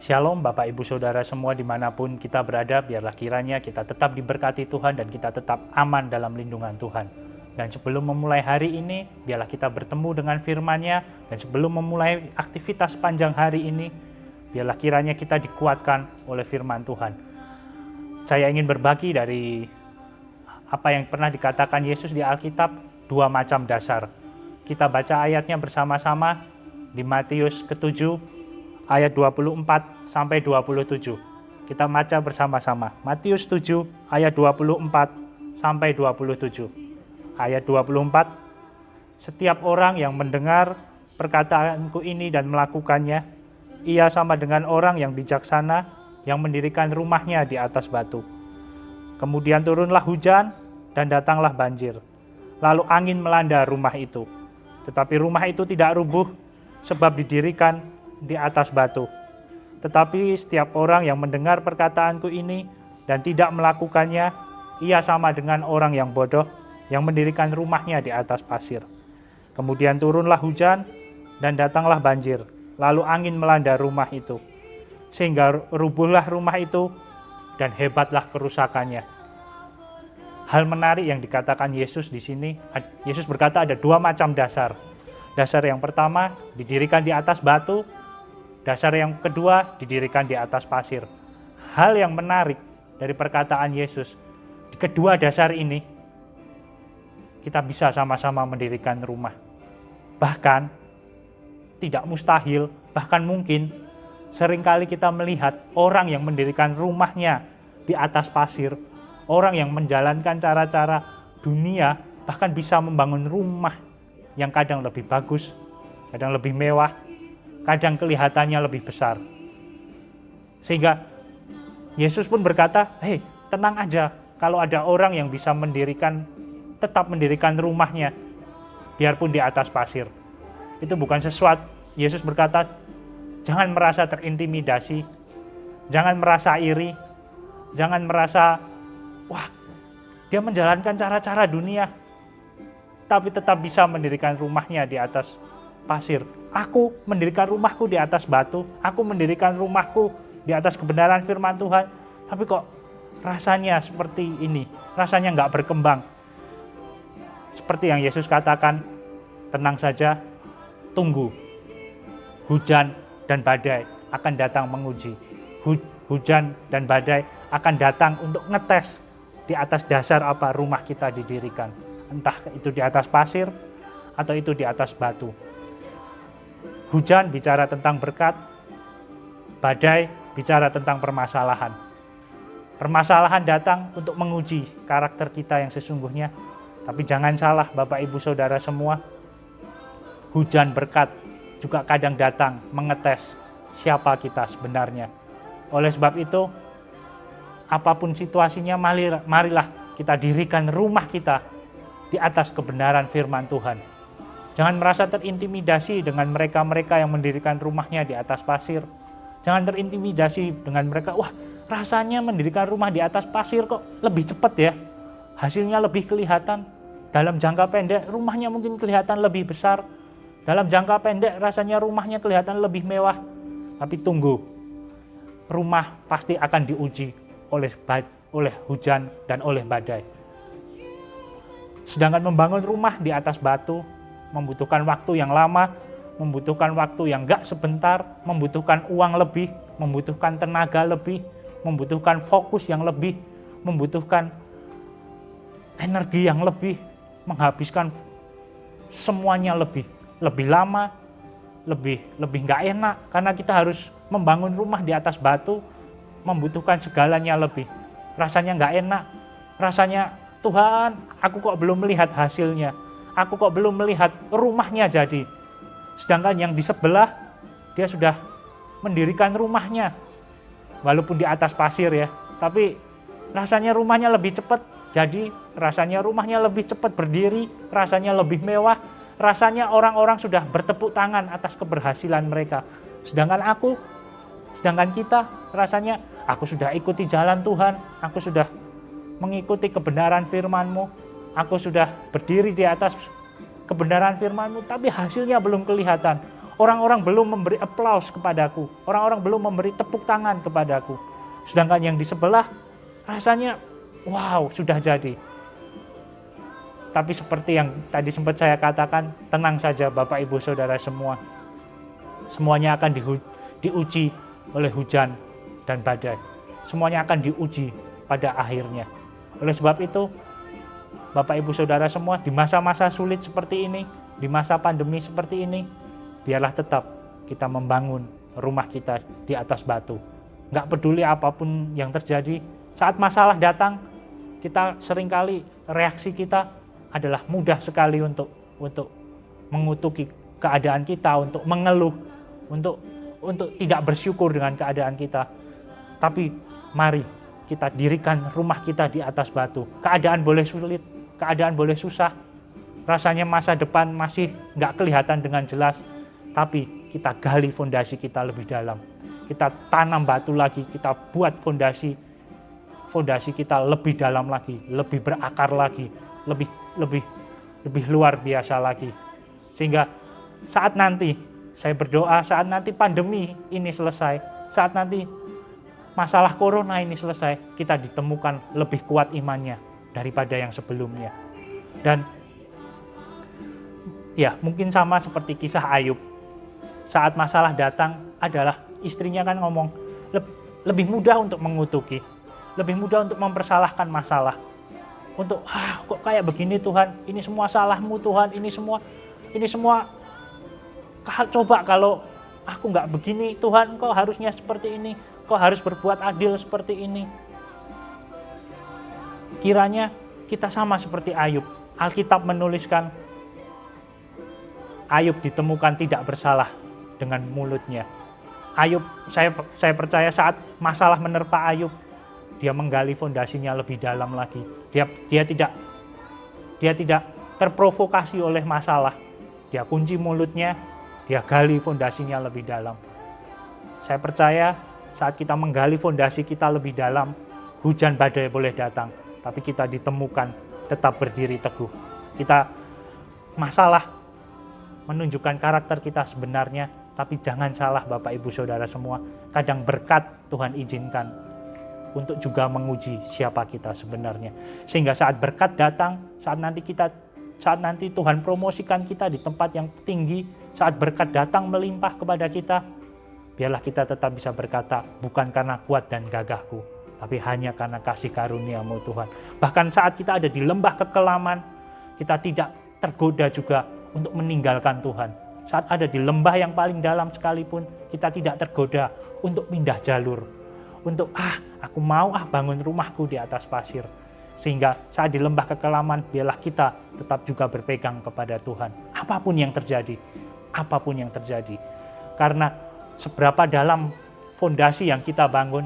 Shalom Bapak Ibu Saudara semua dimanapun kita berada, biarlah kiranya kita tetap diberkati Tuhan dan kita tetap aman dalam lindungan Tuhan. Dan sebelum memulai hari ini, biarlah kita bertemu dengan firman-Nya, dan sebelum memulai aktivitas panjang hari ini, biarlah kiranya kita dikuatkan oleh firman Tuhan. Saya ingin berbagi dari apa yang pernah dikatakan Yesus di Alkitab, 2 macam dasar. Kita baca ayatnya bersama-sama di Matius ke-7, ayat 24 sampai 27. Kita baca bersama-sama. Matius 7 ayat 24 sampai 27. Ayat 24. Setiap orang yang mendengar perkataanku ini dan melakukannya, ia sama dengan orang yang bijaksana yang mendirikan rumahnya di atas batu. Kemudian turunlah hujan dan datanglah banjir. Lalu angin melanda rumah itu. Tetapi rumah itu tidak rubuh sebab didirikan di atas batu. Tetapi setiap orang yang mendengar perkataanku ini dan tidak melakukannya, ia sama dengan orang yang bodoh yang mendirikan rumahnya di atas pasir. Kemudian turunlah hujan dan datanglah banjir, lalu angin melanda rumah itu, sehingga rubuhlah rumah itu dan hebatlah kerusakannya. Hal menarik yang dikatakan Yesus di sini, Yesus berkata ada 2 macam dasar. Dasar yang pertama didirikan di atas batu, dasar yang kedua didirikan di atas pasir. Hal yang menarik dari perkataan Yesus, di kedua dasar ini kita bisa sama-sama mendirikan rumah. Bahkan tidak mustahil, bahkan mungkin seringkali kita melihat orang yang mendirikan rumahnya di atas pasir, orang yang menjalankan cara-cara dunia bahkan bisa membangun rumah yang kadang lebih bagus, kadang lebih mewah, kadang kelihatannya lebih besar. Sehingga Yesus pun berkata, hei, tenang aja kalau ada orang yang bisa tetap mendirikan rumahnya biarpun di atas pasir. Itu bukan sesuatu. Yesus berkata, jangan merasa terintimidasi, jangan merasa iri, jangan merasa, wah, dia menjalankan cara-cara dunia, tapi tetap bisa mendirikan rumahnya di atas pasir. Aku mendirikan rumahku di atas batu, aku mendirikan rumahku di atas kebenaran firman Tuhan, tapi kok rasanya seperti ini, rasanya nggak berkembang. Seperti yang Yesus katakan, tenang saja, tunggu. Hujan dan badai akan datang menguji. Hujan dan badai akan datang untuk ngetes di atas dasar apa rumah kita didirikan. Entah itu di atas pasir atau itu di atas batu. Hujan bicara tentang berkat, badai bicara tentang permasalahan. Permasalahan datang untuk menguji karakter kita yang sesungguhnya. Tapi jangan salah Bapak Ibu Saudara semua, hujan berkat juga kadang datang mengetes siapa kita sebenarnya. Oleh sebab itu, apapun situasinya, marilah kita dirikan rumah kita di atas kebenaran firman Tuhan. Jangan merasa terintimidasi dengan mereka-mereka yang mendirikan rumahnya di atas pasir. Jangan terintimidasi dengan mereka, wah rasanya mendirikan rumah di atas pasir kok lebih cepat ya. Hasilnya lebih kelihatan. Dalam jangka pendek rumahnya mungkin kelihatan lebih besar. Dalam jangka pendek rasanya rumahnya kelihatan lebih mewah. Tapi tunggu, rumah pasti akan diuji oleh hujan dan oleh badai. Sedangkan membangun rumah di atas batu membutuhkan waktu yang lama, membutuhkan waktu yang gak sebentar, membutuhkan uang lebih, membutuhkan tenaga lebih, membutuhkan fokus yang lebih, membutuhkan energi yang lebih, menghabiskan semuanya lebih lama, lebih gak enak, karena kita harus membangun rumah di atas batu, membutuhkan segalanya lebih. Rasanya gak enak, rasanya Tuhan, aku kok belum melihat hasilnya. Aku kok belum melihat rumahnya jadi. Sedangkan yang di sebelah, dia sudah mendirikan rumahnya. Walaupun di atas pasir ya. Tapi rasanya rumahnya lebih cepat jadi. Rasanya rumahnya lebih cepat berdiri. Rasanya lebih mewah. Rasanya orang-orang sudah bertepuk tangan atas keberhasilan mereka. Sedangkan kita rasanya, aku sudah ikuti jalan Tuhan. Aku sudah mengikuti kebenaran firman-Mu. Aku sudah berdiri di atas kebenaran firman-Mu, tapi hasilnya belum kelihatan. Orang-orang belum memberi aplaus kepadaku. Orang-orang belum memberi tepuk tangan kepadaku. Sedangkan yang di sebelah rasanya, wow, sudah jadi. Tapi seperti yang tadi sempat saya katakan, tenang saja Bapak Ibu Saudara semua. Semuanya akan diuji oleh hujan dan badai. Semuanya akan diuji pada akhirnya. Oleh sebab itu, Bapak Ibu Saudara semua, di masa-masa sulit seperti ini, di masa pandemi seperti ini, biarlah tetap kita membangun rumah kita di atas batu. Nggak peduli apapun yang terjadi, saat masalah datang, kita seringkali reaksi kita adalah mudah sekali untuk mengutuki keadaan kita, untuk mengeluh, untuk tidak bersyukur dengan keadaan kita. Tapi mari kita dirikan rumah kita di atas batu. Keadaan boleh sulit, keadaan boleh susah, rasanya masa depan masih nggak kelihatan dengan jelas, tapi kita gali fondasi kita lebih dalam. Kita tanam batu lagi, kita buat fondasi kita lebih dalam lagi, lebih berakar lagi, lebih luar biasa lagi. Sehingga saat nanti, saya berdoa saat nanti pandemi ini selesai, saat nanti masalah corona ini selesai, kita ditemukan lebih kuat imannya daripada yang sebelumnya. Dan ya mungkin sama seperti kisah Ayub. Saat masalah datang adalah istrinya kan ngomong, lebih mudah untuk mengutuki, lebih mudah untuk mempersalahkan masalah. Untuk kok kayak begini Tuhan, ini semua salahmu Tuhan, ini semua coba kalau aku nggak begini Tuhan, kau harusnya seperti ini, kau harus berbuat adil seperti ini. Kiranya kita sama seperti Ayub. Alkitab menuliskan Ayub ditemukan tidak bersalah dengan mulutnya. Ayub, saya percaya saat masalah menerpa Ayub, dia menggali fondasinya lebih dalam lagi. Dia tidak terprovokasi oleh masalah. Dia kunci mulutnya, dia gali fondasinya lebih dalam. Saya percaya saat kita menggali fondasi kita lebih dalam, hujan badai boleh datang, tapi kita ditemukan tetap berdiri teguh. Masalah menunjukkan karakter kita sebenarnya, tapi jangan salah Bapak Ibu Saudara semua, kadang berkat Tuhan izinkan untuk juga menguji siapa kita sebenarnya. Sehingga saat berkat datang, saat nanti Tuhan promosikan kita di tempat yang tinggi, saat berkat datang melimpah kepada kita, biarlah kita tetap bisa berkata, bukan karena kuat dan gagahku, tapi hanya karena kasih karunia-Mu Tuhan. Bahkan saat kita ada di lembah kekelaman, kita tidak tergoda juga untuk meninggalkan Tuhan. Saat ada di lembah yang paling dalam sekalipun, kita tidak tergoda untuk pindah jalur. Untuk aku mau bangun rumahku di atas pasir. Sehingga saat di lembah kekelaman, biarlah kita tetap juga berpegang kepada Tuhan. Apapun yang terjadi. Karena seberapa dalam fondasi yang kita bangun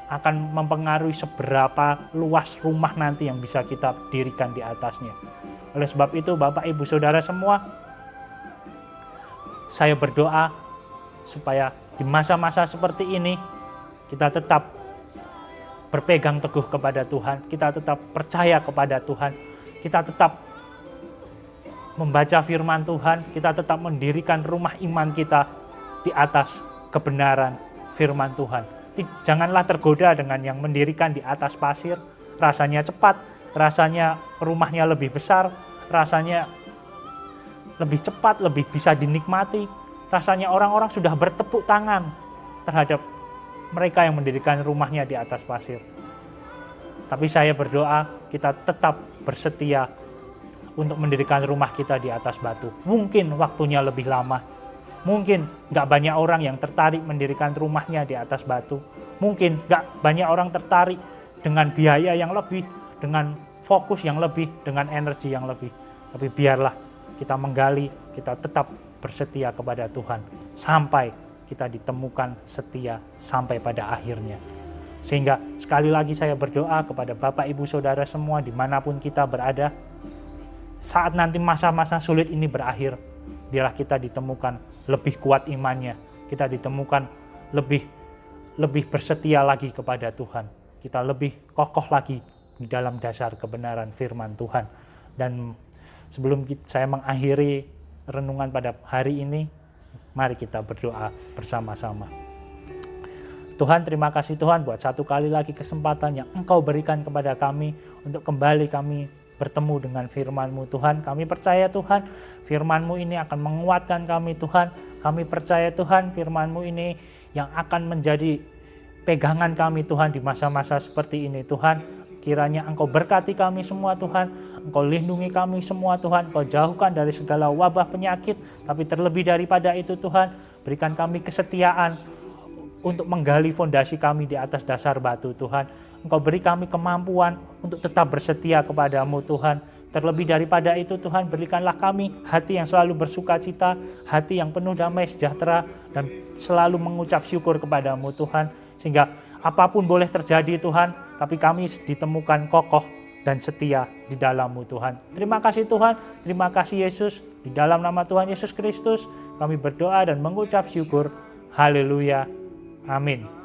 akan mempengaruhi seberapa luas rumah nanti yang bisa kita dirikan di atasnya. Oleh sebab itu, Bapak Ibu Saudara semua, saya berdoa supaya di masa-masa seperti ini kita tetap berpegang teguh kepada Tuhan, kita tetap percaya kepada Tuhan, kita tetap membaca firman Tuhan, kita tetap mendirikan rumah iman kita di atas kebenaran firman Tuhan. Janganlah tergoda dengan yang mendirikan di atas pasir, rasanya cepat, rasanya rumahnya lebih besar, rasanya lebih cepat, lebih bisa dinikmati. Rasanya orang-orang sudah bertepuk tangan terhadap mereka yang mendirikan rumahnya di atas pasir. Tapi saya berdoa kita tetap bersetia untuk mendirikan rumah kita di atas batu. Mungkin waktunya lebih lama. Mungkin gak banyak orang yang tertarik mendirikan rumahnya di atas batu. Mungkin gak banyak orang tertarik dengan biaya yang lebih, dengan fokus yang lebih, dengan energi yang lebih. Tapi biarlah kita menggali, kita tetap bersetia kepada Tuhan sampai kita ditemukan setia sampai pada akhirnya. Sehingga sekali lagi saya berdoa kepada Bapak Ibu Saudara semua dimanapun kita berada, saat nanti masa-masa sulit ini berakhir, biarlah kita ditemukan lebih kuat imannya, kita ditemukan lebih bersetia lagi kepada Tuhan, kita lebih kokoh lagi di dalam dasar kebenaran firman Tuhan. Dan sebelum saya mengakhiri renungan pada hari ini, Mari kita berdoa bersama-sama. Tuhan, terima kasih Tuhan buat satu kali lagi kesempatan yang Engkau berikan kepada kami untuk kembali kami bertemu dengan firman-Mu Tuhan. Kami percaya Tuhan, firman-Mu ini akan menguatkan kami Tuhan. Kami percaya Tuhan, firman-Mu ini yang akan menjadi pegangan kami Tuhan di masa-masa seperti ini Tuhan. Kiranya Engkau berkati kami semua Tuhan, Engkau lindungi kami semua Tuhan, Engkau jauhkan dari segala wabah penyakit. Tapi terlebih daripada itu Tuhan, berikan kami kesetiaan untuk menggali fondasi kami di atas dasar batu Tuhan. Engkau beri kami kemampuan untuk tetap bersetia kepadamu Tuhan. Terlebih daripada itu Tuhan, berikanlah kami hati yang selalu bersuka cita, hati yang penuh damai sejahtera, dan selalu mengucap syukur kepadamu Tuhan. Sehingga apapun boleh terjadi Tuhan, tapi kami ditemukan kokoh dan setia di dalam-Mu Tuhan. Terima kasih Tuhan, terima kasih Yesus. Di dalam nama Tuhan Yesus Kristus kami berdoa dan mengucap syukur. Haleluya. Amin.